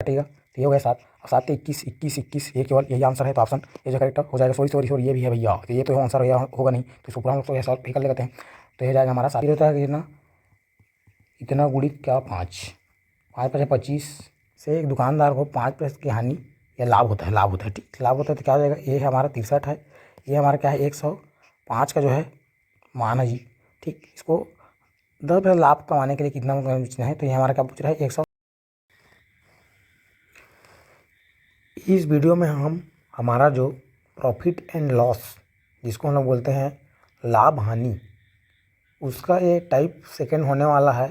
कटेगा तो ये हो गया 7 और 7 के 21 21 21 ये केवल यही आंसर है। तो ऑप्शन ये जो करेक्ट हो जाएगा। सॉरी ये भी है भैया, तो ये तो आंसर होगा नहीं, तो इसको पूरा हम लोग तो सॉल्व कर लेते हैं। तो ये जाएगा हमारा 7 होता है कितना, इतना गुणित क्या 5 5 5 25 से एक दुकानदार को 5% की हानि या लाभ होता है ठीक, लाभ होता है तो क्या हो जाएगा, ये हमारा 63 है, ये हमारा क्या है 105 का जो है मान है जी ठीक। इसको 10% लाभ कमाने के लिए कितना बेचना है, तो ये हमारा क्या पूछ रहा है 100। इस वीडियो में हम हमारा जो प्रॉफिट एंड लॉस जिसको हम लोग बोलते हैं लाभ हानि, उसका ये टाइप सेकंड होने वाला है।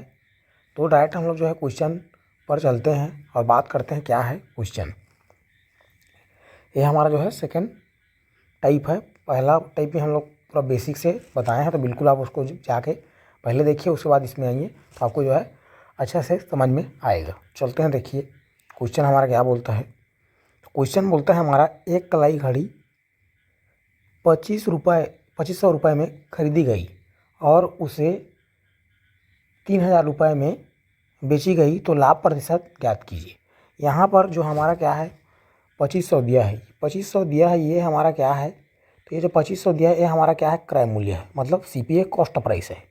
तो डायरेक्ट हम लोग जो है क्वेश्चन पर चलते हैं और बात करते हैं क्या है क्वेश्चन। ये हमारा जो है सेकंड टाइप है। पहला टाइप में हम लोग पूरा बेसिक से बताए हैं, तो बिल्कुल आप उसको जाके पहले देखिए, उसके बाद इसमें आइए तो आपको जो है अच्छा से समझ में आएगा। चलते हैं, देखिए क्वेश्चन हमारा क्या बोलता है। क्वेश्चन बोलता है हमारा एक कलाई घड़ी 2500 रुपये में खरीदी गई और उसे 3000 रुपये में बेची गई, तो लाभ प्रतिशत ज्ञात कीजिए। यहाँ पर जो हमारा क्या है 2500 दिया है, 2500 दिया है, ये हमारा क्या है, तो ये जो 2500 दिया है ये हमारा क्या है क्रय मूल्य है, मतलब CPA कॉस्ट प्राइस है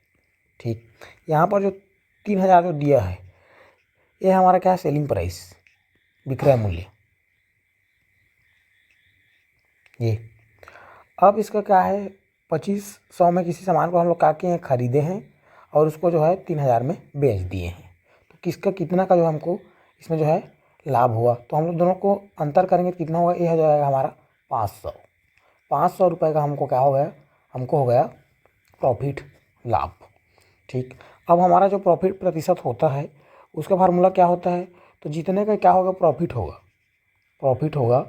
ठीक। यहाँ पर जो 3000 जो दिया है ये हमारा क्या है सेलिंग प्राइस, विक्रय मूल्य ये। अब इसका क्या है 2500 में किसी सामान को हम लोग क्या किए हैं खरीदे हैं और उसको जो है 3000 में बेच दिए हैं, तो किसका कितना का जो हमको इसमें जो है लाभ हुआ, तो हम लोग दोनों को अंतर करेंगे तो कितना होगा, ये हो जाएगा हमारा 500 रुपये का हमको क्या हो गया, हमको हो गया प्रॉफिट लाभ ठीक। अब हमारा जो प्रॉफिट प्रतिशत होता है उसका फार्मूला क्या होता है, तो जितने का क्या होगा प्रॉफिट होगा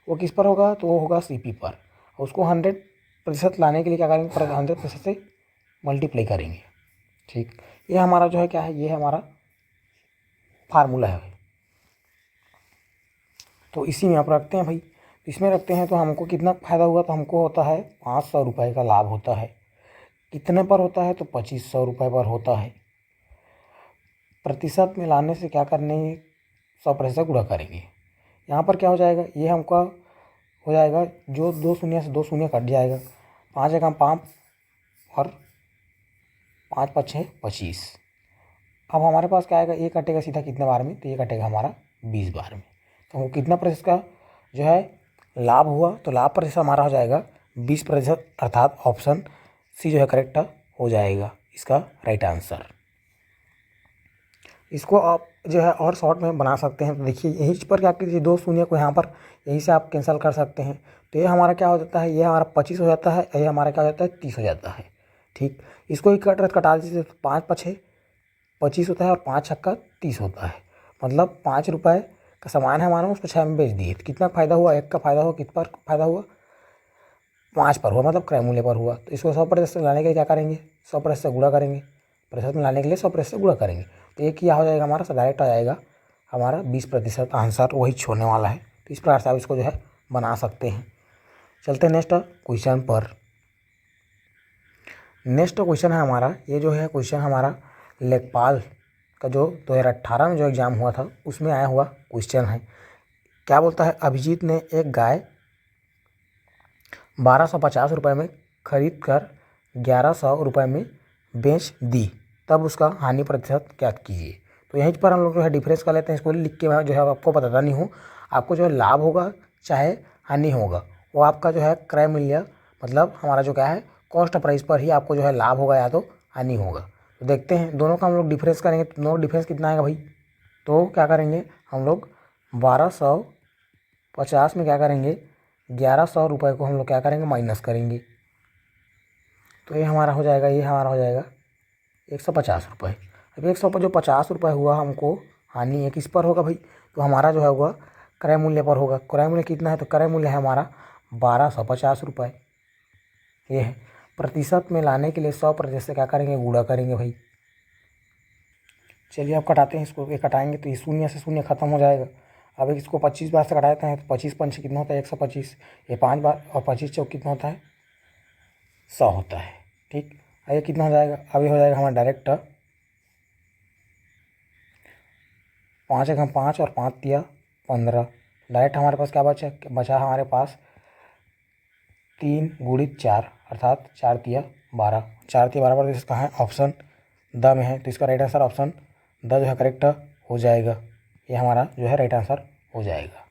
वो किस पर होगा, तो वो होगा CP पर। उसको 100% लाने के लिए क्या करेंगे 100% से मल्टीप्लाई करेंगे ठीक। ये हमारा जो है क्या है, ये हमारा फार्मूला है। तो इसी में आप रखते हैं भाई, इसमें रखते हैं तो हमको कितना फ़ायदा हुआ, तो हमको होता है 500 रुपये का लाभ होता है। कितने पर होता है, तो 2500 रुपये पर होता है। प्रतिशत में लाने से क्या करने 100% गुणा करेंगे। यहाँ पर क्या हो जाएगा, ये हमका हो जाएगा जो 2 शून्य से 2 शून्य कट जाएगा, 5 एक 5 और 5 5 6 25। अब हमारे पास क्या आएगा, ये कटेगा सीधा कितने बार में, तो ये कटेगा हमारा 20 बार में। तो हमको कितना प्रतिशत का जो है लाभ हुआ, तो लाभ प्रतिशत हमारा हो जाएगा 20%, अर्थात ऑप्शन C जो है करेक्ट हो जाएगा इसका राइट आंसर। इसको आप जो है और शॉर्ट में बना सकते हैं, तो देखिए यहीं पर क्या कीजिए 2 शून्य को यहाँ पर यहीं से आप कैंसिल कर सकते हैं, तो ये हमारा क्या हो जाता है, ये हमारा 25 हो जाता है, ये हमारा क्या हो जाता है 30 हो जाता है ठीक। इसको ही कटा दीजिए तो 5 5 25 होता है और 5 छक्का 30 होता है, मतलब 5 रुपये का सामान है हमारा, उसको 6 में बेच दिए, तो कितना फ़ायदा हुआ, एक का फ़ायदा हुआ, कित पर फ़ायदा हुआ 5 पर हुआ, मतलब क्रय मूल्य पर हुआ। तो इसको 100% लाने के लिए क्या करेंगे 100% से गुणा करेंगे, प्रतिशत में लाने के लिए 100% से गुणा करेंगे, तो ये क्या हो जाएगा हमारा डायरेक्ट आ जाएगा हमारा 20% आंसर वही छोड़ने वाला है। तो इस प्रकार से आप इसको जो है बना सकते हैं। चलते हैं नेक्स्ट क्वेश्चन पर। नेक्स्ट क्वेश्चन है हमारा, ये जो है क्वेश्चन हमारा लेखपाल का जो 2018 में जो एग्ज़ाम हुआ था उसमें आया हुआ क्वेश्चन है। क्या बोलता है, अभिजीत ने एक गाय 1250 रुपये में खरीद कर 1100 रुपये में बेच दी, तब उसका हानि प्रतिशत ज्ञात कीजिए। तो यहीं पर हम लोग जो है डिफरेंस कर लेते हैं, इसको लिख के मैं जो है आपको बताता नहीं हूँ। आपको जो है लाभ होगा चाहे हानि होगा, वो आपका जो है क्रय मूल्य, मतलब हमारा जो क्या है कॉस्ट प्राइस पर ही आपको जो है लाभ होगा या तो हानि होगा। तो देखते हैं दोनों का हम लोग डिफरेंस करेंगे, तो दोनों डिफरेंस कितना आएगा भाई, तो क्या करेंगे हम लोग 1250 में क्या करेंगे 1100 रुपये को हम लोग क्या करेंगे माइनस करेंगे, तो ये हमारा हो जाएगा 150 रुपये। अब 100 पर जो 50 रुपये हुआ हमको हानि एक इस पर होगा भाई, तो हमारा जो है हुआ क्रय मूल्य पर होगा। क्रय मूल्य कितना है, तो क्रय मूल्य है हमारा 1250 रुपये। ये है प्रतिशत में लाने के लिए 100% से क्या करेंगे गुणा करेंगे भाई। चलिए अब कटाते हैं इसको, ये कटाएंगे तो ये शून्य से शून्य खत्म हो जाएगा। अब इसको 25 बार से कटाते हैं तो 25 पंच कितना होता है 125, ये 5 बार और 25 चौक कितना होता है 100 होता है ठीक। ये कितना हो जाएगा, अब ये हो जाएगा हमारा डायरेक्ट 5 एक 5 और 5 दिया 15। डायरेक्ट हमारे पास क्या बचा हमारे पास 3 गुणित 4 अर्थात 4 तिया 12। 4 तिया 12 पर इसका है ऑप्शन द में है, तो इसका राइट आंसर ऑप्शन द जो है करेक्ट हो जाएगा। ये हमारा जो है राइट आंसर हो जाएगा।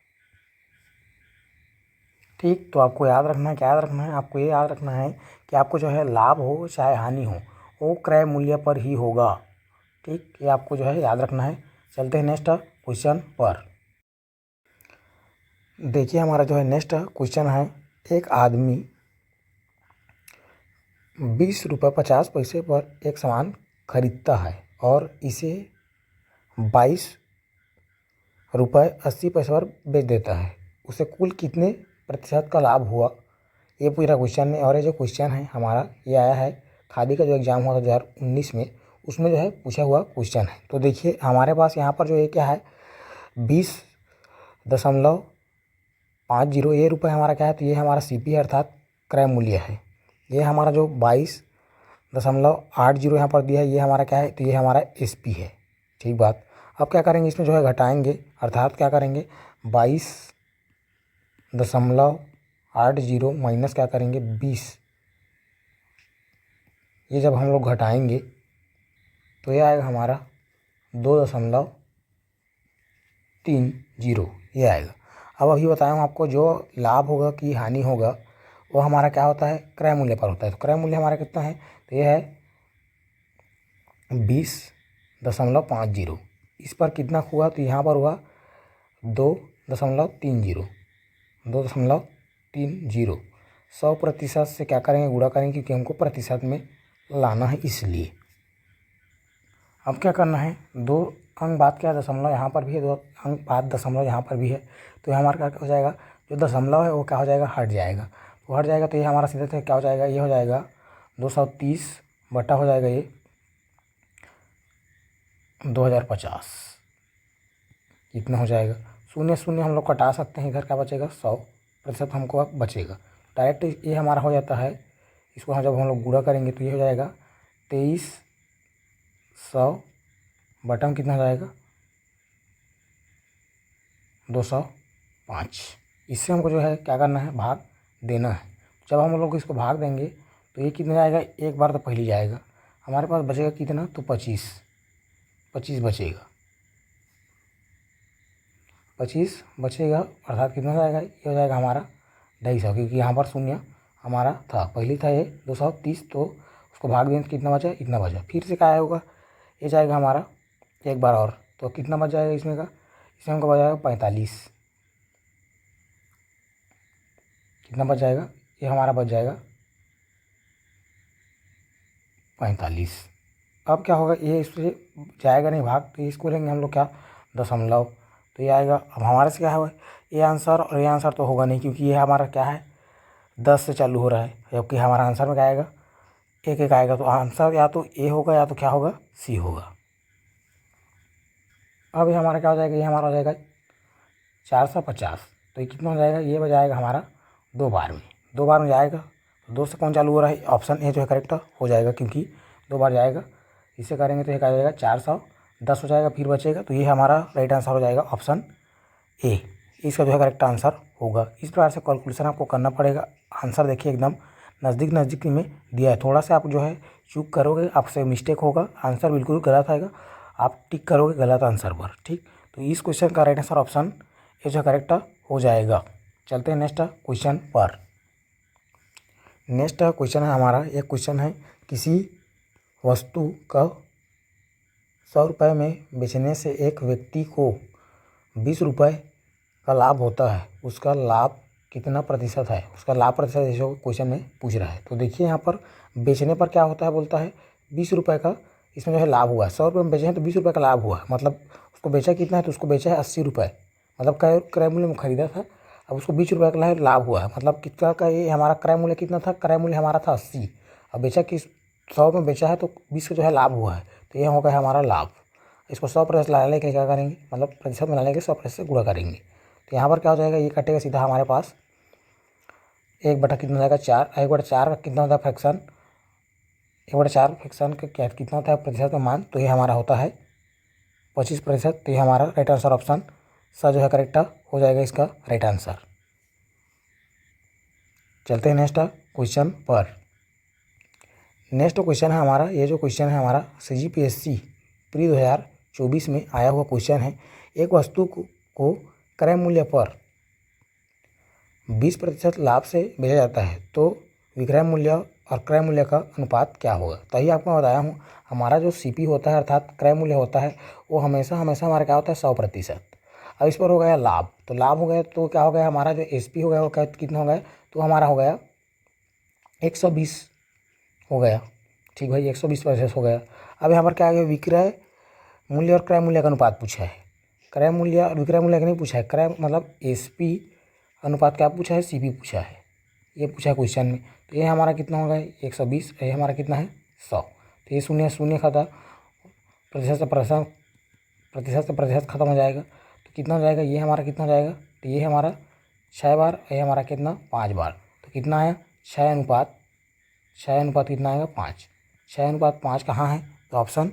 ठीक, तो आपको याद रखना है, क्या याद रखना है, आपको ये याद रखना है कि आपको जो है लाभ हो चाहे हानि हो वो क्रय मूल्य पर ही होगा। ठीक, ये आपको जो है याद रखना है। चलते हैं नेक्स्ट क्वेश्चन पर। देखिए हमारा जो है नेक्स्ट क्वेश्चन है, एक आदमी 20 रुपये 50 पैसे पर एक सामान खरीदता है और इसे 22 रुपये 80 पैसे पर बेच देता है, उसे कुल कितने प्रतिशत का लाभ हुआ? ये पूरा क्वेश्चन है। और ये जो क्वेश्चन है हमारा ये आया है खादी का जो एग्ज़ाम हुआ था 2019 में, उसमें जो है पूछा हुआ क्वेश्चन है। तो देखिए हमारे पास यहाँ पर जो ये क्या है 20.50 ये रुपये हमारा क्या है, तो ये हमारा CP अर्थात क्रय मूल्य है। ये हमारा जो 22.80 यहाँ पर दिया है ये हमारा क्या है, तो ये हमारा SP है। ठीक बात। अब क्या करेंगे, इसमें जो है घटाएंगे, अर्थात क्या करेंगे 22.80 माइनस क्या करेंगे 20। ये जब हम लोग घटाएंगे तो ये आएगा हमारा 2.30 ये आएगा। अब अभी बताया हूँ आपको जो लाभ होगा कि हानि होगा वो हमारा क्या होता है क्रय मूल्य पर होता है। तो क्रय मूल्य हमारा कितना है, तो ये है 20.50। इस पर कितना हुआ, तो यहाँ पर हुआ 2.30 2.30। 100% से क्या करेंगे गुणा करेंगे, क्योंकि हमको प्रतिशत में लाना है इसलिए। अब क्या करना है, 2 अंक बाद क्या दशमलव यहाँ पर भी है, 2 अंक बाद दशमलव यहाँ पर भी है, तो ये हमारा क्या हो जाएगा, जो दशमलव है वो क्या हो जाएगा हट जाएगा। तो हट जाएगा तो ये हमारा सीधे से क्या हो जाएगा, ये हो जाएगा 230 बटा हो जाएगा ये 2050। इतना हो जाएगा। शून्य शून्य हम लोग कटा सकते हैं, इधर क्या बचेगा 100% हमको अब बचेगा। डायरेक्ट ये हमारा हो जाता है, इसको जब हम लोग गुणा करेंगे तो ये हो जाएगा 2300 बटा में कितना हो जाएगा 205। इससे हमको जो है क्या करना है भाग देना है। जब हम लोग इसको भाग देंगे तो ये कितना जाएगा, एक बार तो पहले जाएगा, हमारे पास बचेगा कितना, तो 25 बचेगा। 25 बचेगा अर्थात कितना हो जाएगा, ये हो जाएगा हमारा 250, क्योंकि यहाँ पर शून्य हमारा था, पहले था ये 230, तो उसको भाग दें तो कितना बचा, इतना बचा। फिर से क्या होगा, ये जाएगा हमारा एक बार और, तो कितना बच जाएगा इसमें का, इसमें हमको बच जाएगा 45। कितना बच जाएगा, ये हमारा बच जाएगा 45। अब क्या होगा, ये इससे जाएगा नहीं भाग, तो इसको लेंगे हम लोग क्या दशमलव, तो ये आएगा। अब हमारे से क्या है ये आंसर, और ये आंसर तो होगा नहीं, क्योंकि ये हमारा क्या है 10 से चालू हो रहा है, जबकि हमारा आंसर में क्या आएगा 1 आएगा। तो आंसर या तो A होगा या तो क्या होगा C होगा। अब ये हमारा क्या हो जाएगा, ये हमारा हो जाएगा 450। तो ये कितना हो जाएगा, ये हो जाएगा हमारा 2 बार में जाएगा। तो 2 से कौन चालू हो रहा है, ऑप्शन A जो है करेक्ट हो जाएगा, क्योंकि 2 बार जाएगा। इसे करेंगे तो ये क्या हो जाएगा 410 हो जाएगा, फिर बचेगा, तो ये हमारा राइट आंसर हो जाएगा ऑप्शन A। इसका जो है करेक्ट आंसर होगा। इस प्रकार से कैलकुलेशन आपको करना पड़ेगा। आंसर देखिए एकदम नज़दीक में दिया है, थोड़ा सा आप जो है चूक करोगे, आपसे मिस्टेक होगा, आंसर बिल्कुल गलत आएगा, आप टिक करोगे गलत आंसर पर। ठीक, तो इस क्वेश्चन का राइट आंसर ऑप्शन ए जो करेक्ट हो जाएगा। चलते हैं नेक्स्ट क्वेश्चन पर। नेक्स्ट क्वेश्चन है हमारा, एक क्वेश्चन है किसी वस्तु का 100 रुपये में बेचने से एक व्यक्ति को 20 रुपये का लाभ होता है, उसका लाभ कितना प्रतिशत है, उसका लाभ प्रतिशत जो क्वेश्चन में पूछ रहा है। तो देखिए यहाँ पर बेचने पर क्या होता है, बोलता है 20 रुपये का इसमें जो है लाभ हुआ है। 100 रुपये में बेचे हैं तो 20 रुपये का लाभ हुआ है, मतलब उसको बेचा कितना है, तो उसको बेचा है 80 रुपये, मतलब क्रय मूल्य में खरीदा था, अब उसको 20 रुपये का लाभ हुआ है। मतलब कितना का, ये हमारा क्रय मूल्य कितना था, क्रय मूल्य हमारा था 80, अब बेचा किस 100 में बेचा है तो 20 का जो है लाभ हुआ है, तो ये हो गया हमारा लाभ। इसको 100% लाने के लिए क्या करेंगे, मतलब प्रतिशत में लाने के लिए 100% से गुणा करेंगे। तो यहाँ पर क्या हो जाएगा, ये कटेगा सीधा हमारे पास 1 बटा कितना हो जाएगा 4, 1 बटा 4 का कितना होता है फ्रैक्शन, 1 बटा 4 फ्रैक्शन का क्या कितना होता है प्रतिशत में मान, तो ये हमारा होता है 25%। तो ये हमारा राइट आंसर ऑप्शन सा जो है करेक्ट हो जाएगा इसका राइट आंसर। चलते हैं नेक्स्ट क्वेश्चन पर। नेक्स्ट क्वेश्चन है हमारा, ये जो क्वेश्चन है हमारा CGPSC प्री 2024 में आया हुआ क्वेश्चन है। एक वस्तु को क्रय मूल्य पर 20% लाभ से बेचा जाता है तो विक्रय मूल्य और क्रय मूल्य का अनुपात क्या होगा। तो ये आपको बताया हूँ, हमारा जो CP होता है अर्थात क्रय मूल्य होता है वो हमेशा हमारा क्या होता है 100%। अब इस पर हो गया लाभ, तो लाभ हो गया तो क्या हो गया हमारा जो SP हो गया वो क्या कितना हो गया, तो हमारा हो गया 120 हो गया। ठीक भाई, 120% हो गया। अब यहाँ पर क्या आ गया, विक्रय मूल्य और क्रय मूल्य का अनुपात पूछा है। क्रय मूल्य और विक्रय मूल्य का नहीं पूछा है, क्रय मतलब SP अनुपात क्या पूछा है, CP पूछा है, ये पूछा है क्वेश्चन में। तो ये हमारा कितना होगा 120, ये हमारा कितना है 100। तो ये शून्य शून्य खाता प्रतिशत से प्रतिशत खत्म हो जाएगा, तो कितना हो जाएगा, ये हमारा कितना हो जाएगा, तो ये हमारा 6 बार, ये हमारा कितना 5 बार, तो कितना आया 6 अनुपात कितना आएगा 5। 6 अनुपात 5 कहाँ है, तो ऑप्शन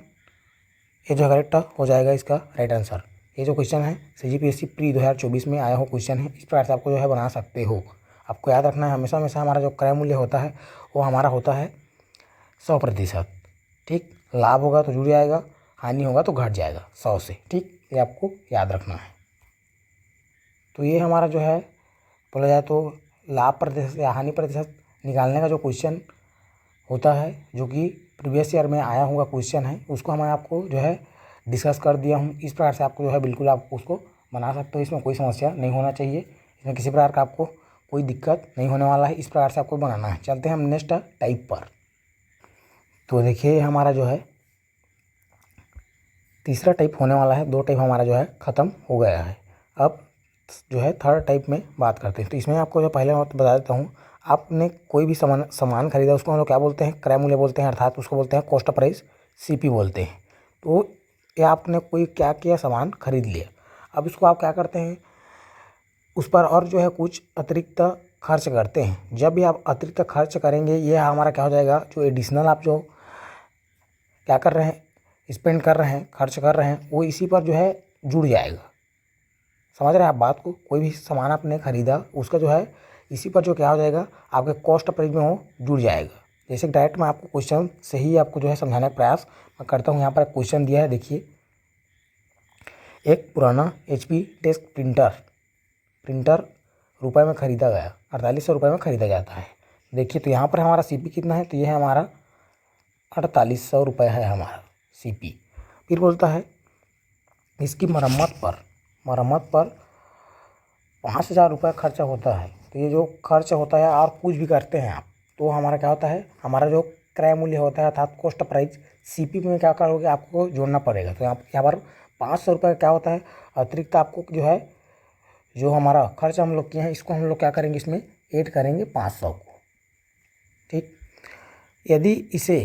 ये जो करेक्ट हो जाएगा इसका राइट आंसर। ये जो क्वेश्चन है CGPSC प्री 2024 में आया हो क्वेश्चन है, इस प्रकार से आपको जो है बना सकते हो। आपको याद रखना है हमेशा हमारा जो क्रय मूल्य होता है वो हमारा होता है 100%। ठीक, लाभ होगा तो जुड़ जाएगा, हानि होगा तो घट जाएगा 100 से। ठीक, ये आपको याद रखना है। तो ये हमारा जो है बोला जाए तो लाभ प्रतिशत या हानि प्रतिशत निकालने का जो क्वेश्चन होता है, जो कि प्रीवियस ईयर में आया हुआ क्वेश्चन है, उसको मैं आपको जो है डिस्कस कर दिया हूँ। इस प्रकार से आपको जो है बिल्कुल आप उसको बना सकते हो, इसमें कोई समस्या नहीं होना चाहिए, इसमें किसी प्रकार का आपको कोई दिक्कत नहीं होने वाला है। इस प्रकार से आपको बनाना है। चलते हैं हम नेक्स्ट टाइप पर। तो देखिए हमारा जो है तीसरा टाइप होने वाला है, 2 टाइप हमारा जो है ख़त्म हो गया है। अब जो है थर्ड टाइप में बात करते हैं। तो इसमें आपको जो पहले मैं बता देता हूँ, आपने कोई भी सामान खरीदा उसको हम लोग क्या बोलते हैं, क्रय मूल्य बोलते हैं, अर्थात उसको बोलते हैं कॉस्ट प्राइस, CP बोलते हैं। तो ये आपने कोई क्या किया, सामान खरीद लिया। अब इसको आप क्या करते हैं, उस पर और जो है कुछ अतिरिक्त खर्च करते हैं। जब भी आप अतिरिक्त खर्च करेंगे ये हमारा क्या हो जाएगा, जो एडिशनल आप जो क्या कर रहे हैं, स्पेंड कर रहे हैं, खर्च कर रहे हैं, वो इसी पर जो है जुड़ जाएगा। समझ रहे हैं आप बात को, कोई भी सामान आपने खरीदा उसका जो है इसी पर जो क्या हो जाएगा, आपके कॉस्ट प्राइस में वो जुड़ जाएगा। जैसे डायरेक्ट मैं आपको क्वेश्चन से ही आपको जो है समझाने का प्रयास मैं करता हूँ। यहाँ पर क्वेश्चन दिया है, देखिए एक पुराना HP डेस्क प्रिंटर रुपए में ख़रीदा गया, 4800 रुपये में ख़रीदा जाता है। देखिए तो यहाँ पर हमारा CP कितना है, तो ये है हमारा 4800 रुपये है हमारा CP। फिर बोलता है इसकी मरम्मत पर 5000 रुपये खर्चा होता है। तो ये जो खर्च होता है और कुछ भी करते हैं आप, तो हमारा क्या होता है, हमारा जो क्रय मूल्य होता है अर्थात कॉस्ट प्राइस CP में क्या करोगे, आपको जोड़ना पड़ेगा। तो यहाँ पर 500 रुपये क्या होता है अतिरिक्त, आपको जो है जो हमारा खर्च हम लोग किए हैं इसको हम लोग क्या करेंगे, इसमें ऐड करेंगे 500 को। ठीक, यदि इसे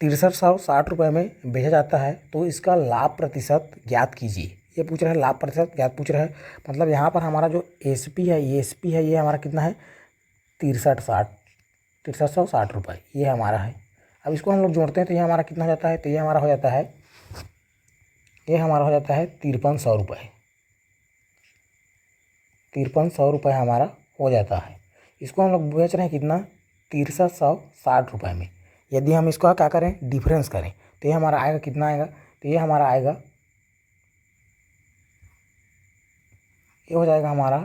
6360 रुपये में बेचा जाता है तो इसका लाभ प्रतिशत ज्ञात कीजिए। ये पूछ रहा है लाभ प्रतिशत ज्ञात पूछ रहा है, मतलब यहाँ पर हमारा जो SP है ये हमारा कितना है 6360 रुपये ये हमारा है। अब इसको हम लोग जोड़ते हैं तो ये हमारा कितना हो जाता है, तो ये हमारा हो जाता है 5300 रुपये। 5300 रुपये हमारा हो जाता है। इसको हम लोग बेच रहे हैं कितना, 6360 रुपये में। यदि हम इसको क्या करें, डिफरेंस करें, तो ये हमारा आएगा कितना आएगा, तो ये हमारा आएगा, ये हो जाएगा हमारा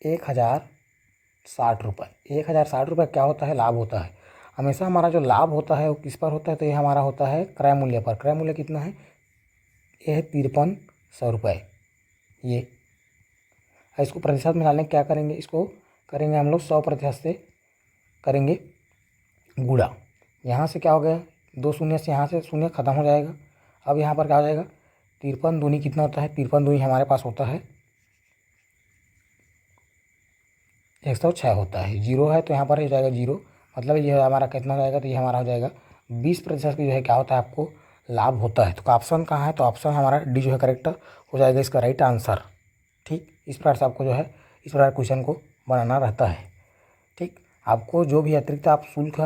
1060 रुपये। 1060 रुपये क्या होता है, लाभ होता है। हमेशा हमारा जो लाभ होता है वो किस पर होता है, तो ये हमारा होता है क्रय मूल्य पर। क्रय मूल्य कितना है, ये है 5300 रुपये। ये इसको प्रतिशत में डालने क्या करेंगे, इसको करेंगे हम लोग 100% से करेंगे गुणा। यहाँ से क्या हो गया, 2 शून्य से यहाँ से शून्य खत्म हो जाएगा। अब यहाँ पर क्या हो जाएगा, 53 दूनी कितना होता है, 53 दूनी हमारे पास होता है 106 होता है। 0 है तो यहाँ पर हो जाएगा 0, मतलब ये हमारा कितना हो जाएगा, तो ये हमारा हो जाएगा 20% की जो है क्या होता है आपको लाभ होता है। तो ऑप्शन कहाँ है, तो ऑप्शन हमारा D जो है करेक्ट हो जाएगा इसका राइट आंसर। ठीक, इस प्रकार से आपको जो है इस प्रकार क्वेश्चन को बनाना रहता है। ठीक, आपको जो भी अतिरिक्त आप शुल्क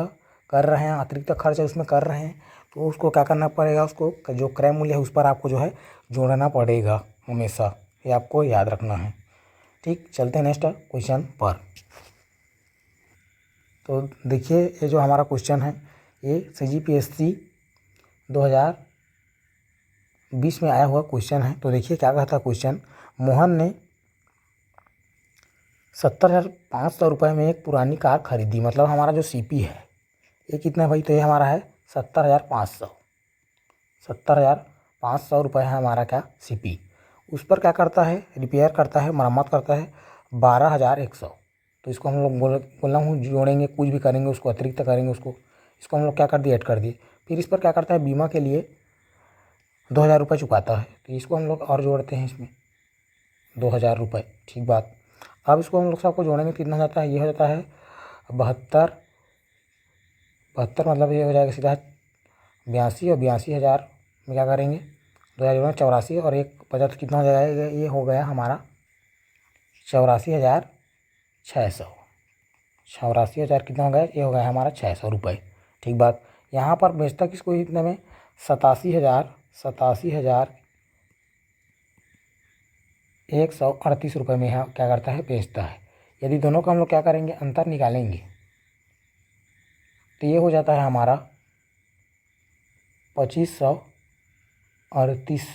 कर रहे हैं, अतिरिक्त खर्च है उसमें कर रहे हैं, तो उसको क्या करना पड़ेगा, उसको जो क्रय मूल्य है उस पर आपको जो है जोड़ना पड़ेगा। हमेशा, ये आपको याद रखना है। ठीक, चलते हैं नेक्स्ट क्वेश्चन पर। तो देखिए ये जो हमारा क्वेश्चन है ये CGPSC 2020 में आया हुआ क्वेश्चन है। तो देखिए क्या कहता है क्वेश्चन, मोहन ने 70,500 रुपये में एक पुरानी कार खरीदी, मतलब हमारा जो CP है ये कितना है भाई, तो ये हमारा है 70,500। 70,500 रुपये है हमारा क्या CP। उस पर क्या करता है, रिपेयर करता है, मरम्मत करता है 12,100। तो इसको हम लोग बोलना हूँ जोड़ेंगे, कुछ भी करेंगे उसको अतिरिक्त करेंगे उसको, इसको हम लोग क्या कर दिए, ऐड कर दिए। फिर इस पर क्या करता है, बीमा के लिए 2,000 रुपये चुकाता है, तो इसको हम लोग और जोड़ते हैं इसमें 2,000 रुपये। ठीक बात। अब इसको हम लोग सबको जोड़ेंगे, कितना हो जाता है, ये हो जाता है 72 मतलब ये हो जाएगा सीधा 82, और 82,000 में क्या करेंगे 2,000 जोड़ेंगे 84, और एक बचा तो कितना हो जाएगा, ये हो गया हमारा 84,600। 84,000 कितना हो गया, ये हो गया हमारा 600 रुपये। ठीक बात। यहाँ पर बेचता किसको इतने में, 87,138 रुपये में यहाँ क्या करता है, बेचता है। यदि दोनों का हम लोग क्या करेंगे, अंतर निकालेंगे, तो ये हो जाता है हमारा 2,538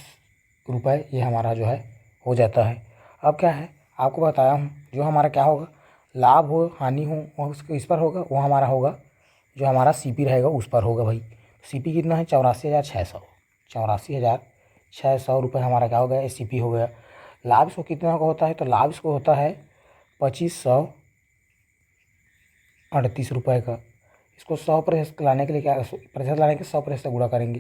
रुपये, ये हमारा जो है हो जाता है। अब क्या है आपको बताया हूँ, जो हमारा क्या होगा, लाभ हो हानि हो वो उसको इस पर होगा, वो हमारा होगा जो हमारा CP रहेगा उस पर होगा भाई। CP कितना है 84,600। 84,600 रुपये हमारा क्या हो गया, CP हो गया। लाभ इसको कितना का होता है, तो लाभ इसको होता है 2,538 रुपये का। इसको 100% लाने के लिए क्या, प्रतिशत लाने के 100% से गुणा करेंगे,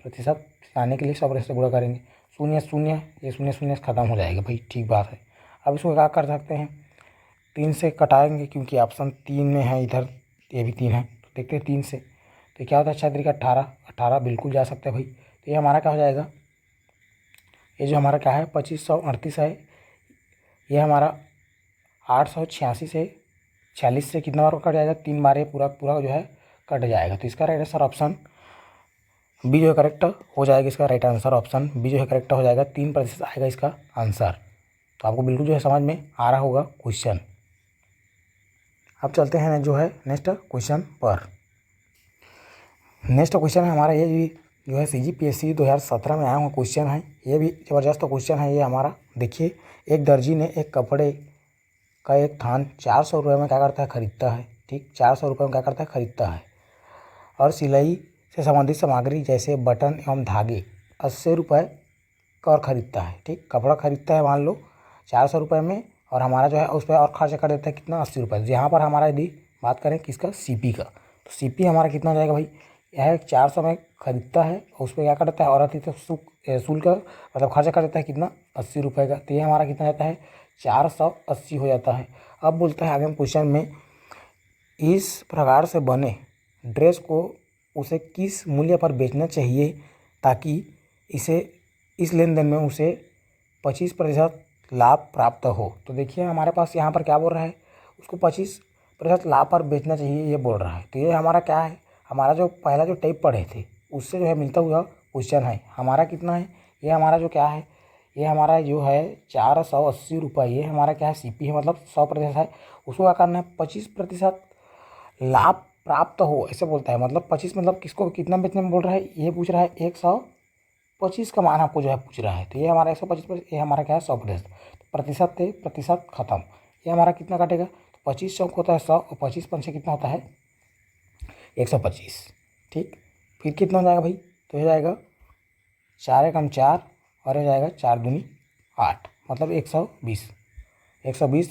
प्रतिशत लाने के लिए 100% से गुणा करेंगे। शून्य शून्य, ये शून्य शून्य ख़त्म हो जाएगा भाई। ठीक बात है। अब इसको क्या कर सकते हैं, 3 से कटाएंगे, क्योंकि ऑप्शन 3 में है, इधर ये भी 3 है, तो देखते हैं 3 से। तो क्या होता है 6 × 18, 18 बिल्कुल जा सकते हैं भाई। तो ये हमारा क्या हो जाएगा, ये जो हमारा क्या है 2,538 है, ये हमारा 886 से 46 से कितना बार कट जाएगा, 3 बार ये पूरा पूरा जो है कट जाएगा। तो इसका राइट आंसर ऑप्शन बी जो है करेक्ट हो जाएगा। इसका राइट आंसर ऑप्शन बी जो है करेक्ट हो जाएगा, 3% आएगा इसका आंसर। तो आपको बिल्कुल जो है समझ में आ रहा होगा क्वेश्चन। अब चलते हैं जो है नेक्स्ट क्वेश्चन पर। नेक्स्ट क्वेश्चन है हमारा, ये भी जो है CGPSC 2017 में आया हुआ क्वेश्चन है। ये भी ज़बरदस्त क्वेश्चन है ये हमारा। देखिए, एक दर्जी ने एक कपड़े का एक थान 400 रुपये में क्या करता है, खरीदता है। ठीक, 400 रुपये में क्या करता है, खरीदता है। और सिलाई से संबंधित सामग्री जैसे बटन एवं धागे 80 रुपये का और ख़रीदता है। ठीक, कपड़ा खरीदता है मान लो 400 रुपये में, और हमारा जो है उस पर और खर्च कर देता है कितना, 80 रुपये। यहाँ पर हमारा यदि बात करें किसका, CP का, तो CP हमारा कितना हो जाएगा भाई, यह 400 में खरीदता है और उस पर क्या कर देता है, और अतिरिक्त शुल्क मतलब खर्चा कर देता है कितना, 80 रुपये का। तो ये हमारा कितना जाता है, 480 हो जाता है। अब बोलता है आगे क्वेश्चन में, इस प्रकार से बने ड्रेस को उसे किस मूल्य पर बेचना चाहिए ताकि इसे इस लेन देन में उसे 25% लाभ प्राप्त हो। तो देखिए हमारे पास यहाँ पर क्या बोल रहा है, उसको 25% लाभ पर बेचना चाहिए ये बोल रहा है। तो ये हमारा क्या है, हमारा जो पहला जो टाइप पढ़े थे उससे जो है मिलता हुआ क्वेश्चन है। हमारा कितना है, ये हमारा जो क्या है, ये हमारा जो है 480 रुपये, ये हमारा क्या है CP है, मतलब 100% है। उसको क्या करना है, 25% लाभ प्राप्त हो ऐसे बोलता है। मतलब 25 मतलब किसको कितना बेचने में बोल रहा है, ये पूछ रहा है 125 का मान आपको जो है पूछ रहा है। तो ये हमारा 125, ये हमारा क्या है 100%। प्रतिशत थे, प्रतिशत खत्म। ये हमारा कितना काटेगा, तो 25 चौक होता है 100, और 25 पंचे कितना होता है 125। ठीक, फिर कितना हो जाएगा भाई, तो हो जाएगा 4 एकम 4, और हो जाएगा 4 दूनी 8, मतलब 120। 120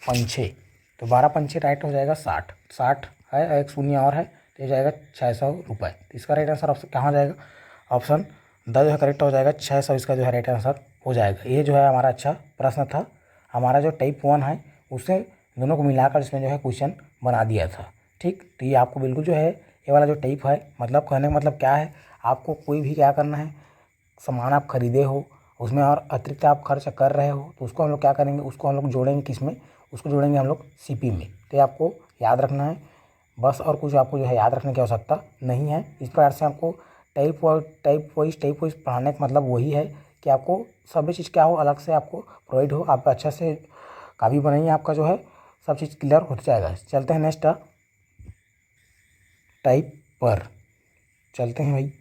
पंचे, तो 12 पंचे राइट हो जाएगा 60। 60 है, एक शून्य और है, तो ये जाएगा 600 रुपये। तो इसका राइट आंसर ऑप्शन कहाँ जाएगा, ऑप्शन द जो है करेक्ट हो जाएगा, 600 इसका जो है राइट आंसर हो जाएगा। ये जो है हमारा अच्छा प्रश्न था। हमारा जो टाइप 1 है उससे दोनों को मिलाकर इसमें जो है क्वेश्चन बना दिया था। ठीक, तो ये आपको बिल्कुल जो है ये वाला जो टाइप है, मतलब कहने का मतलब क्या है, आपको कोई भी क्या करना है, सामान आप खरीदे हो उसमें और अतिरिक्त आप खर्च कर रहे हो, तो उसको हम लोग क्या करेंगे, उसको हम लोग जोड़ेंगे किस में, उसको जोड़ेंगे हम लोग CP में। तो ये आपको याद रखना है बस, और कुछ आपको जो है याद रखने की आवश्यकता नहीं है। इस प्रकार से आपको टाइप वाइज पढ़ाने का मतलब वही है कि आपको सभी चीज़ क्या हो, अलग से आपको प्रोवाइड हो, आप अच्छा से काफ़ी बनाइए, आपका जो है सब चीज़ क्लियर हो जाएगा। चलते हैं नेक्स्ट टाइप पर चलते हैं भाई।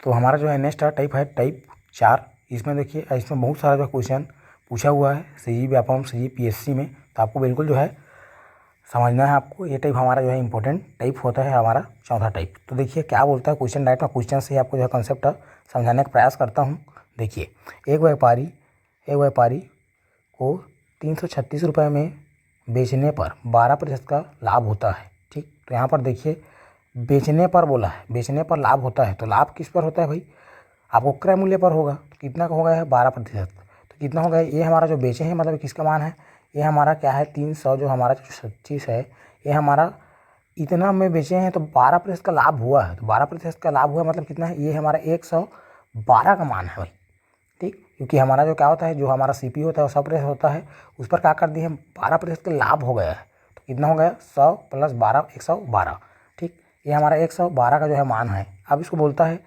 तो हमारा जो है नेक्स्ट टाइप है टाइप 4। इसमें देखिए इसमें बहुत सारा जो क्वेश्चन पूछा हुआ है सीजी व्यापम सीजी पीएससी में, तो आपको बिल्कुल जो है समझना है आपको। ये टाइप हमारा जो है इंपॉर्टेंट टाइप होता है, हमारा चौथा टाइप। तो देखिए क्या बोलता है क्वेश्चन, डायरेक्ट में क्वेश्चन से ही आपको जो है कंसेप्ट समझाने का प्रयास करता हूँ। देखिए एक व्यापारी को 336 रुपये में बेचने पर 12% का लाभ होता है। ठीक, तो यहाँ पर देखिए बेचने पर बोला है, बेचने पर लाभ होता है, तो लाभ किस पर होता है भाई, आपको क्रय मूल्य पर होगा। तो कितना का होगा है 12%, तो कितना होगा ये हमारा जो बेचे हैं, मतलब किसका मान है, ये हमारा क्या है 300, जो हमारा 36 है, ये हमारा इतना में बेचे हैं, तो 12% का लाभ हुआ है। तो 12% का लाभ हुआ मतलब कितना है, ये हमारा 112 का मान है भाई। ठीक, क्योंकि हमारा जो क्या होता है, जो हमारा सीपी होता है वो 100% होता है, उस पर क्या कर दिए हम 12% का लाभ हो गया है। तो कितना हो गया 100 + 12 112। ठीक, ये हमारा 112 का जो है मान है। अब इसको बोलता है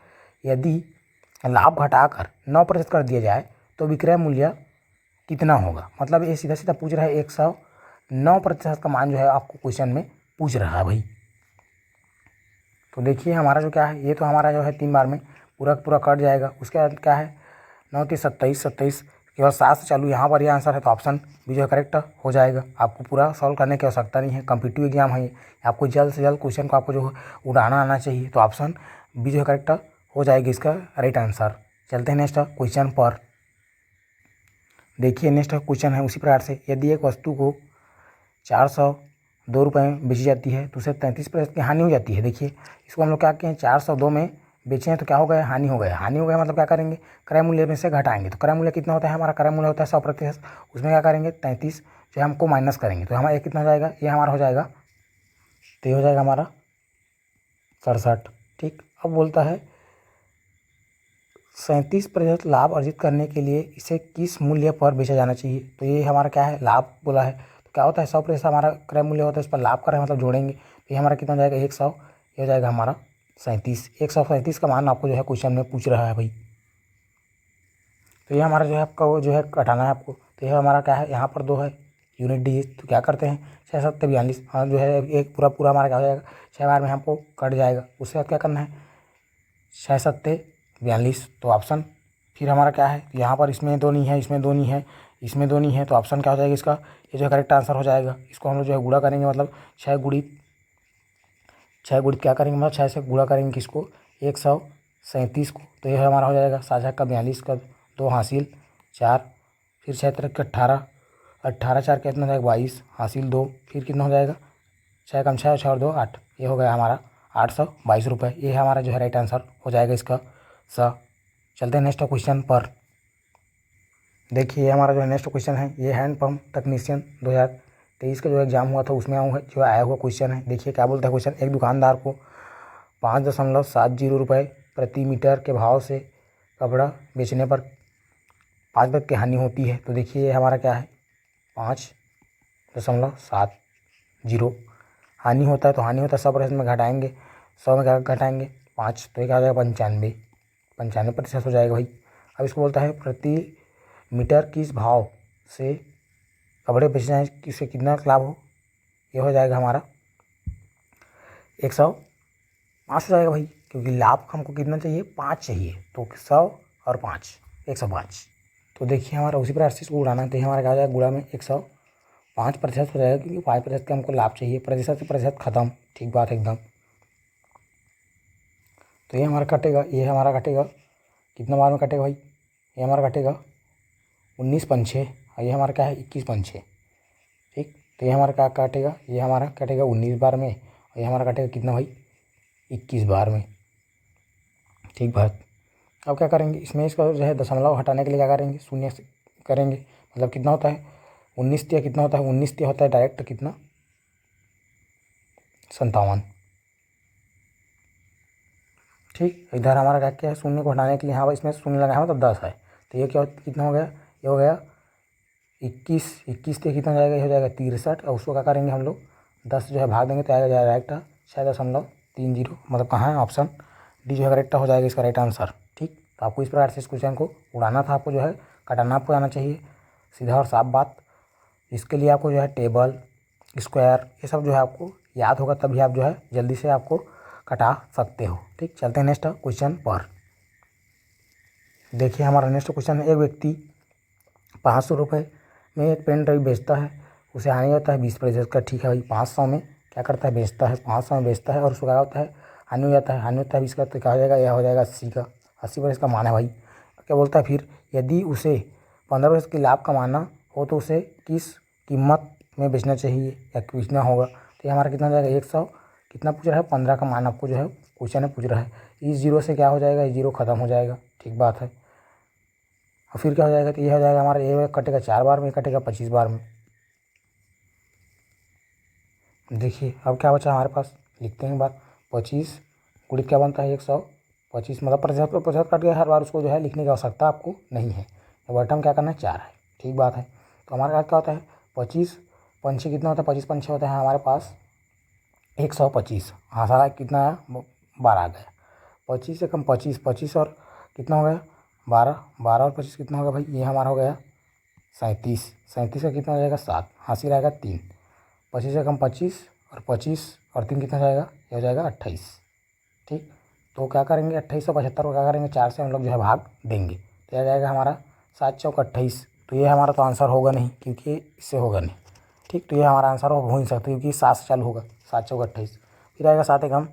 यदि लाभ घटाकर 9% कर दिया जाए तो विक्रय मूल्य कितना होगा। मतलब ये सीधा सीधा पूछ रहा है 109% का मान जो है आपको क्वेश्चन में पूछ रहा है भाई। तो देखिए हमारा जो क्या है, ये तो हमारा जो है 3 बार में पूरा पूरा कट जाएगा। उसके बाद क्या है 9 3 27 27 के बाद 7 से चालू, यहाँ पर ये आंसर है, तो ऑप्शन भी जो है करेक्ट हो जाएगा। आपको पूरा सॉल्व करने की आवश्यकता नहीं है, कॉम्पिटिटिव एग्जाम है, आपको जल्द से जल्द क्वेश्चन को आपको जो उड़ाना आना चाहिए। तो ऑप्शन भी जो है करेक्ट हो जाएगी इसका राइट आंसर। चलते हैं नेक्स्ट क्वेश्चन पर। देखिए नेक्स्ट क्वेश्चन है उसी प्रकार से, यदि एक वस्तु को 402 रुपये में बेची जाती है तो उसे 33% की हानि हो जाती है। देखिए इसको हम लोग क्या किए हैं, 402 में बेचे हैं तो क्या हो गया, हानि हो गया। हानि हो गया मतलब क्या करेंगे, क्रय मूल्य में से घटाएंगे। तो क्रय मूल्य कितना होता है, हमारा क्रय मूल्य होता है 100%, उसमें क्या करेंगे 33 जो है हमको माइनस करेंगे, तो हमारा कितना हो जाएगा, ये हमारा हो जाएगा, तो ये हो जाएगा हमारा 67। ठीक, अब बोलता है 37% लाभ अर्जित करने के लिए इसे किस मूल्य पर बेचा जाना चाहिए। तो ये हमारा क्या है, लाभ बोला है, तो क्या होता है 100% हमारा क्रय मूल्य होता है, इस पर लाभ कर मतलब जोड़ेंगे, तो ये हमारा कितना हो जाएगा 100, ये हो जाएगा हमारा 37। 137 का मान आपको जो है क्वेश्चन में पूछ रहा है भाई। तो ये हमारा जो है आपका वो जो है घटाना है आपको। तो ये हमारा क्या है, यहाँ पर 2 है यूनिट डिजिट, तो क्या करते हैं 6 7 42, हाँ जो है एक पूरा पूरा हमारा क्या हो जाएगा 6 बार में हमको कट जाएगा। उसके बाद क्या करना है 6 7 42, तो ऑप्शन फिर हमारा क्या है, यहाँ पर इसमें 2 नहीं है, इसमें 2 नहीं है, इसमें 2 नहीं है, तो ऑप्शन क्या हो जाएगा इसका, ये जो है करेक्ट आंसर हो जाएगा। इसको हम लोग जो है गुणा करेंगे, मतलब 6 गुणित क्या करेंगे, मतलब 6 से गुणा करेंगे किसको 137 को, तो यह हमारा हो जाएगा 7 का 42 का 2 हासिल 4, फिर 6 3 के 18, 18 4 कितना हो जाएगा 22 हासिल 2, फिर कितना हो जाएगा 6 कम 6 और 2 8, ये हो गया हमारा 822 रुपये। ये हमारा जो है राइट आंसर हो जाएगा इसका स। चलते हैं नेक्स्ट क्वेश्चन पर। देखिए हमारा जो है नेक्स्ट क्वेश्चन है, ये हैंड पंप टेक्नीशियन 2023 का जो एग्जाम हुआ था उसमें जो आया हुआ क्वेश्चन है। देखिए क्या बोलता है क्वेश्चन, एक दुकानदार को 5.70 रुपये प्रति मीटर के भाव से कपड़ा बेचने पर 5% की हानि होती है। तो देखिए हमारा क्या है 5.70 हानि होता है, तो हानि होता है 100% में घटाएंगे, 100 में क्या घटाएंगे 5, तो ये क्या हो जाएगा 95% हो जाएगा भाई। अब इसको बोलता है प्रति मीटर किस भाव से कपड़े बेचे जाएँ, किससे कितना लाभ हो, ये हो जाएगा हमारा 105 हो जाएगा भाई, क्योंकि लाभ हमको कितना चाहिए 5 चाहिए, तो 100 और 5 105। तो देखिए हमारा उसी प्रकार से इसको उड़ाना है, तो हमारा क्या हो जाएगा गुणा में 105% हो जाएगा, क्योंकि 5% का हमको लाभ चाहिए, प्रतिशत से प्रतिशत खत्म, ठीक बात एकदम। तो ये हमारा कटेगा, ये हमारा कटेगा कितना बार में कटेगा भाई, ये हमारा कटेगा 19 पंछे, और ये हमारा क्या है 21 पंछे। ठीक, तो ये हमारा क्या काटेगा, ये हमारा कटेगा 19 बार में, और ये हमारा कटेगा कितना भाई 21 बार में। ठीक बात। अब क्या करेंगे, इसमें इसका जो है दशमलव हटाने के लिए क्या करेंगे, शून्य से करेंगे, मतलब कितना होता है 19 तिया कितना होता है, 19 तिया होता है डायरेक्ट कितना 57। ठीक, इधर हमारा क्या क्या है, शून्य को हटाने के लिए यहाँ पर इसमें शून्य लगाया है, मतलब 10 है, तो ये क्या कितना हो गया, ये हो गया 21 से कितना हो जाएगा, ये हो जाएगा 63, और उसको क्या करेंगे हम लोग 10 जो है भाग देंगे, तो आएगा जाएगा डायरेक्ट 6.30, मतलब कहाँ है ऑप्शन डी जो है करेक्ट हो जाएगा इसका राइट आंसर। ठीक, तो आपको इस प्रकार से इस क्वेश्चन को उड़ाना था, आपको जो है कटाना आपको आना चाहिए, सीधा और साफ बात। इसके लिए आपको जो है टेबल, स्क्वायर, ये सब जो है आपको याद होगा, तभी आप जो है जल्दी से आपको कटा सकते हो। ठीक, चलते हैं नेक्स्ट क्वेश्चन पर। देखिए हमारा नेक्स्ट क्वेश्चन है, एक व्यक्ति 500 रुपये में एक पेन ड्राइव बेचता है, उसे हानि होता है 20% का। ठीक है भाई, 500 में क्या करता है, बेचता है, 500 में बेचता है और उसको क्या होता है, हानि हो जाता है, हानि होता है 20 का, तो क्या हो जाएगा, यह हो जाएगा 80 का। 80% का मान है भाई। क्या बोलता है फिर, यदि उसे 15% की लाभ कमाना हो तो उसे किस कीमत में बेचना चाहिए या बेचना होगा। तो ये हमारा कितना हो जाएगा, 100, कितना पूछ रहा है, 15 का मान आपको जो है क्वेश्चन में पूछ रहा है। इस जीरो से क्या हो जाएगा, ये जीरो खत्म हो जाएगा। ठीक बात है। और फिर क्या हो जाएगा, तो ये हो जाएगा हमारा, ये कटेगा 4 बार में, कटेगा 25 बार में। देखिए अब क्या बचा हमारे पास, लिखते हैं एक बार, 25 गुणित क्या बनता है 100, 25 मतलब प्रतिशत पे प्रतिशत कट गया हर बार, उसको जो है लिखने की आवश्यकता आपको नहीं है। तो बटन क्या करना है, 4 है। ठीक बात है। तो हमारे पास क्या होता है, 25 पंछी कितना होता है, 25 पंछी होता है हमारे पास 125। हाँ सारा कितना है, 12 आ गया। 25 से कम 25, 25 और कितना हो गया 12, 12 और 25 कितना होगा भाई, ये हमारा हो गया 37, 37 का कितना हो जाएगा 7, हासिल आएगा 3। 25 से कम 25 और 25 और 3 कितना जाएगा, ये हो जाएगा 28। ठीक, तो क्या करेंगे, 2875 को क्या करेंगे, 4 से हम लोग जो है भाग देंगे, तो यह जाएगा हमारा 7 चौक 28। तो ये हमारा तो आंसर होगा नहीं, क्योंकि इससे होगा नहीं। ठीक, तो ये हमारा आंसर हो ही नहीं सकता, क्योंकि 7 से चालू होगा, 7 चौक 28। फिर आएगा 7 एकम,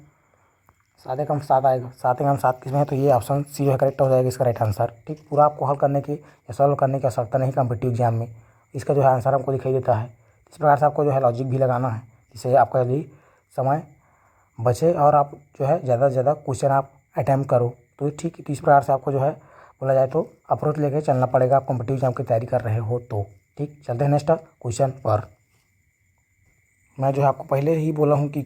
7 एकम 7 आएगा, 7 एकम 7 किसमें है, तो ये ऑप्शन सी जो है करेक्ट हो जाएगा, इसका राइट आंसर। ठीक, पूरा आपको हल करने की या सॉल्व करने की आवश्यकता नहीं कॉम्पिटिटिव एग्जाम में, इसका जो है आंसर हमको दिखाई देता है। इस प्रकार से आपको जो है लॉजिक भी लगाना है, जिससे आपका यदि समय बचे और आप जो है ज़्यादा से ज़्यादा क्वेश्चन आप अटैम्प्ट करो। तो ठीक, तो इस प्रकार से आपको जो है बोला जाए तो अप्रोच लेके चलना पड़ेगा, आप कॉम्पिटिटिव एग्जाम की तैयारी कर रहे हो तो। ठीक, चलते हैं नेक्स्ट क्वेश्चन पर। मैं जो है आपको पहले ही बोला हूँ कि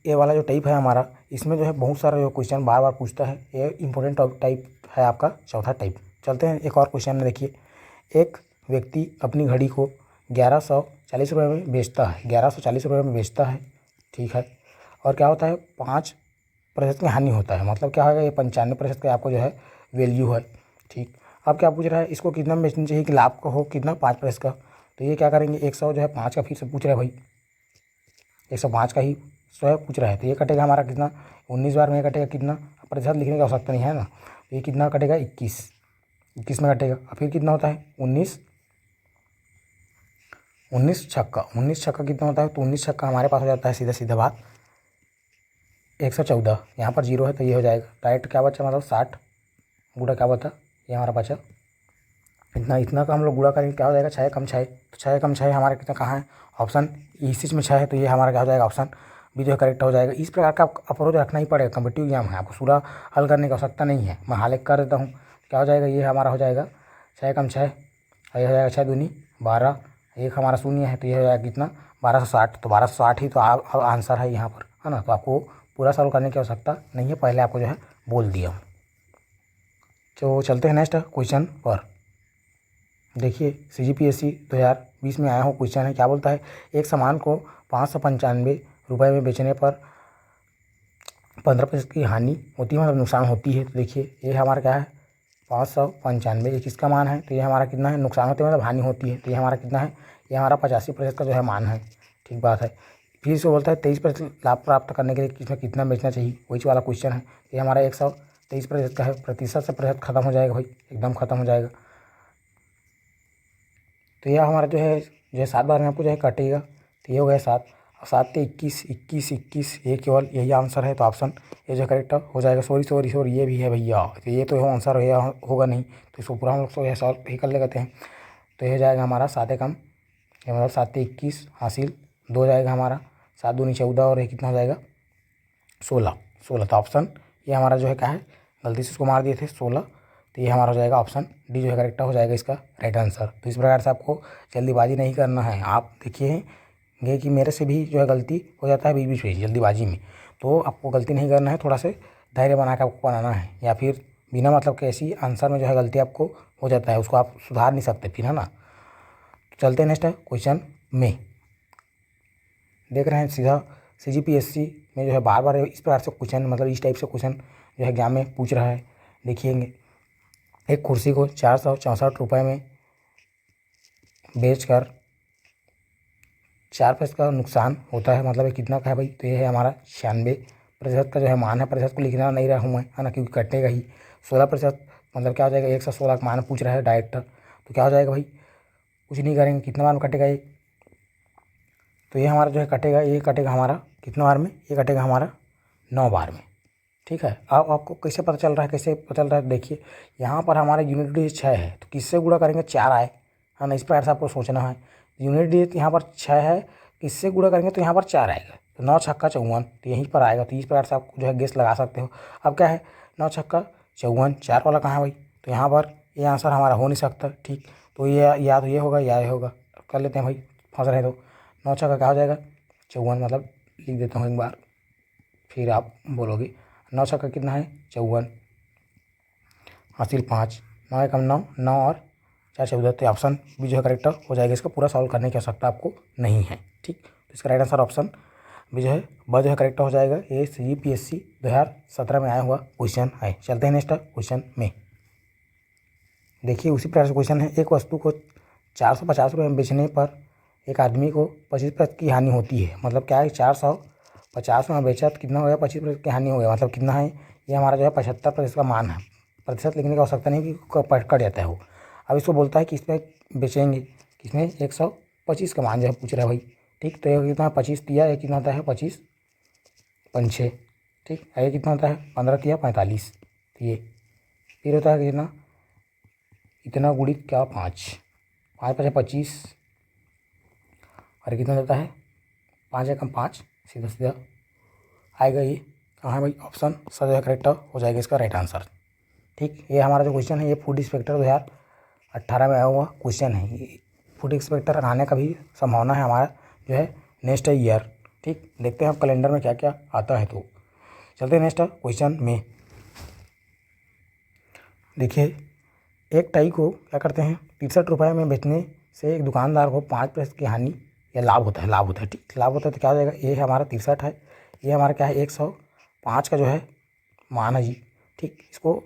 ये वाला जो टाइप है हमारा, इसमें जो है बहुत सारा जो क्वेश्चन बार बार पूछता है, ये इंपॉर्टेंट टाइप है आपका चौथा टाइप। चलते हैं एक और क्वेश्चन में। देखिए, एक व्यक्ति अपनी घड़ी को 1140 रुपये में बेचता है, 1140 रुपये में बेचता है। ठीक है, और क्या होता है, 5% की हानि होता है, मतलब क्या होगा, ये 95% का आपको जो है वैल्यू है। ठीक, अब क्या पूछ रहा है, इसको कितना में बेचना चाहिए कि लाभ का हो, कितना 5% का। तो ये क्या करेंगे, 100 जो है 5 का फिर से पूछ रहा है भाई, 105 का ही 100 पूछ रहा है, तो ये कटेगा हमारा कितना, 19 बार में कटेगा कितना, प्रतिशत लिखने की आवश्यकता नहीं है ना। तो ये कितना कटेगा, 21 में कटेगा। और फिर कितना होता है, 19 छक्का कितना होता है, तो 19 छक्का हमारे पास हो जाता है, सीधा सीधा बात 114। यहाँ पर जीरो है तो ये हो जाएगा डायरेक्ट, क्या बचा मतलब 60 गुड़ा क्या बता, ये हमारा बचा इतना का हम लोग गुड़ा करेंगे, क्या हो जाएगा 6 कम 6, तो 6 कम 6 हमारा कितना कहाँ है, ऑप्शन इसी में 6 है, तो ये हमारा क्या हो जाएगा, ऑप्शन बी जो है करेक्ट हो जाएगा। इस प्रकार का अप्रोच रखना ही पड़ेगा, कॉम्पिटिटिव एग्जाम है, आपको पूरा हल करने की आवश्यकता नहीं है। मैं हाल एक कर देता हूँ, क्या हो जाएगा, ये हमारा हो जाएगा 6 कम 6, और ये हो जाएगा 6 दूनी 12, एक हमारा शून्य है, तो ये हो जाएगा कितना 1260। तो 1260 ही तो आंसर है यहाँ पर, है ना। तो आपको पूरा सॉल्व करने की आवश्यकता नहीं है, पहले आपको जो है बोल दिया हूँ। तो चलते हैं नेक्स्ट क्वेश्चन पर। देखिए, CGPSC 2020 में आया हो क्वेश्चन है, क्या बोलता है, एक सामान को 595 रुपये में बेचने पर 15% की हानि होती है, मतलब नुकसान होती है। तो देखिए ये हमारा क्या है, 595, ये किसका मान है, तो ये हमारा कितना है, नुकसान होते हैं मतलब हानि होती है, तो ये हमारा कितना है, ये हमारा 85% का जो है मान है। ठीक बात है। फिर से बोलता है 23% लाभ प्राप्त करने के लिए इसमें कितना बेचना चाहिए, वही वाला क्वेश्चन है। ये हमारा 123% का है, प्रतिशत से प्रतिशत खत्म हो जाएगा भाई, एकदम खत्म हो जाएगा। तो यह हमारा जो है 7 बार में आपको जो है कटेगा, तो ये हो गया 7 और 7 से 21, 21, 21, ये केवल यही आंसर है, तो ऑप्शन ये जो करेक्ट हो जाएगा। सॉरी ये भी है भैया, तो ये तो आंसर होगा नहीं, तो इसको पूरा हम लोग तो यह सॉल्व ही कर लेते हैं। तो ये हो जाएगा हमारा 7 एकम, ये मतलब 7 से 21 हासिल 2 जाएगा हमारा, 7 दूनी 14 और ये कितना हो जाएगा 16। तो ऑप्शन ये हमारा जो है क्या है, गलती से इसको मार दिए थे 16, तो ये हमारा हो जाएगा ऑप्शन डी जो है करेक्ट हो जाएगा इसका राइट आंसर। तो इस प्रकार से आपको जल्दीबाजी नहीं करना है। आप देखिए कि मेरे से भी जो है गलती हो जाता है बीच बीच में जल्दीबाजी में, तो आपको गलती नहीं करना है, थोड़ा से धैर्य बना के आपको बनाना है, या फिर बिना मतलब के ऐसी आंसर में जो है गलती आपको हो जाता है, उसको आप सुधार नहीं सकते फिर, है ना। तो चलते हैं नेक्स्ट क्वेश्चन में। देख रहे हैं सीधा CGPSC में जो है बार बार इस प्रकार से क्वेश्चन, मतलब इस टाइप से क्वेश्चन जो है एग्जाम में पूछ रहा है। देखिएंगे एक कुर्सी को 464 रुपये में बेचकर 4% का नुकसान होता है। मतलब ये कितना का है भाई, तो ये है हमारा 96% का जो है मान है। प्रतिशत को लिखना नहीं रहा हूँ मैं, है ना, क्योंकि कटेगा ही। 16% मतलब क्या हो जाएगा, 116 का मान पूछ रहा है डायरेक्टर, तो क्या हो जाएगा भाई, कुछ नहीं करेंगे, कितना बार में कटेगा ये, तो ये हमारा जो है कटेगा, ये कटेगा हमारा कितना बार में, ये कटेगा हमारा 9 बार में। ठीक है। अब आपको कैसे पता चल रहा है, कैसे पता चल रहा है, देखिए यहाँ पर हमारा यूनिट डिजिट 6 है, तो किससे गुणा करेंगे, 4 आए, है ना, इस प्रकार से आपको सोचना है। यूनिट डिजिट यहाँ पर 6 है, किससे गुणा करेंगे तो यहाँ पर 4 आएगा, तो 9 छक्का 54, तो यहीं पर आएगा। तो इस प्रकार से आप जो है गेस लगा सकते हो। अब क्या है, 9 छक्का 54, 4 वाला कहाँ है भाई, तो यहाँ पर ये आंसर हमारा हो नहीं सकता। ठीक, तो ये या तो ये होगा या ये होगा, कर लेते हैं भाई, फंस रहे तो 9 छक्का क्या हो जाएगा 54, मतलब लिख देता हूँ एक बार, फिर आप बोलोगे 9 छक्का कितना है 54, हासिल 5, 9 एकम 9, 9 और 4 14, तो ऑप्शन बी जो है करेक्ट हो जाएगा। इसका पूरा सॉल्व करने की आवश्यकता आपको नहीं है। ठीक, तो इसका राइट आंसर ऑप्शन बी जो है ब जो है करेक्ट हो जाएगा। ये CGPSC 2017 में आया हुआ क्वेश्चन है। चलते हैं नेक्स्ट क्वेश्चन में। देखिए उसी प्रकार से क्वेश्चन है, एक वस्तु को 450 रुपये में बेचने पर एक आदमी को 25% की हानि होती है। मतलब क्या है, 450 में बेचा तो कितना हो गया, 25% की हानि हो गया, मतलब कितना है, ये हमारा जो है 75% का मान है। प्रतिशत लिखने की आवश्यकता नहीं कि कट जाता है वो। अब इसको बोलता है कि इसमें बेचेंगे, किसमें 125 का मान जो है पूछ रहा है भाई। ठीक, तो ये कितना 25 दिया, ये कितना होता है 25 पंछे। ठीक, ये कितना होता है 15 दिया 45, तो ये फिर होता है कितना, इतना गुणित क्या 5, 5 5 25, और कितना देता है 5 एकम 5, सीधा सीधा आएगा ये कहाँ है भाई, ऑप्शन सा जो है करेक्ट हो जाएगा इसका राइट आंसर। ठीक, ये हमारा जो क्वेश्चन है ये फूड इंस्पेक्टर 2018 में आया हुआ क्वेश्चन है। ये फूड इंस्पेक्टर आने का भी संभावना है हमारा जो है नेक्स्ट ईयर। ठीक, देखते हैं आप कैलेंडर में क्या क्या आता है। तो चलते हैं नेक्स्ट क्वेश्चन में। देखिए एक टाई को क्या करते हैं 63 रुपये में बेचने से एक दुकानदार को 5% की हानि या लाभ होता है, लाभ होता है। ठीक, लाभ होता है तो क्या हो जाएगा, ये हमारा 63 है, ये हमारा क्या है 105 का जो है मान है जी। ठीक, इसको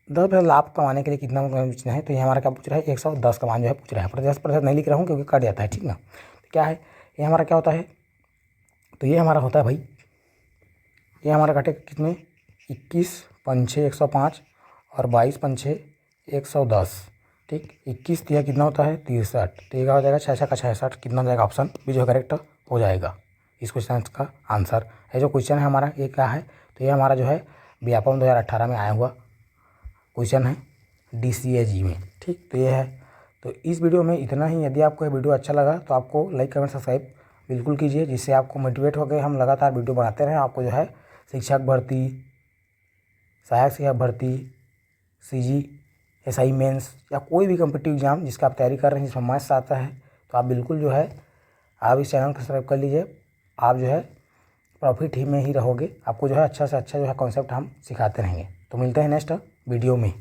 10% लाभ कमाने के लिए कितना बेचना है, तो ये हमारा क्या पूछ रहा है 110 का मान जो है पूछ रहा है। 50% नहीं लिख रहा हूँ क्योंकि कट जाता है। ठीक ना, तो क्या है ये हमारा क्या होता है, तो ये हमारा होता है भाई, ये हमारा कटेगा कितने 21 पंछे 105 और 22 पंछे 110। ठीक, 21 दिया कितना होता है 63, तो ये क्या हो जाएगा 66 का 66, कितना हो जाएगा, ऑप्शन बी जो करेक्ट हो जाएगा इस क्वेश्चन का आंसर। ये जो क्वेश्चन है हमारा ये क्या है, तो ये हमारा जो है व्यापम 2018 में आया हुआ क्वेश्चन है DCAG में। ठीक, तो ये है। तो इस वीडियो में इतना ही। यदि आपको ये वीडियो अच्छा लगा तो आपको लाइक कमेंट सब्सक्राइब बिल्कुल कीजिए, जिससे आपको मोटिवेट हो गए हम लगातार वीडियो बनाते रहें। आपको जो है शिक्षक भर्ती, सहायक शिक्षक भर्ती, CGSI मेंस या कोई भी कम्पिटिटिव एग्जाम जिसका आप तैयारी कर रहे हैं, जिसमें मैथ्स आता है, तो आप बिल्कुल जो है आप इस चैनल को सब्सक्राइब कर लीजिए। आप जो है प्रॉफिट ही में ही रहोगे। आपको जो है अच्छा से अच्छा जो है कॉन्सेप्ट हम सिखाते रहेंगे। तो मिलते हैं नेक्स्ट वीडियो में।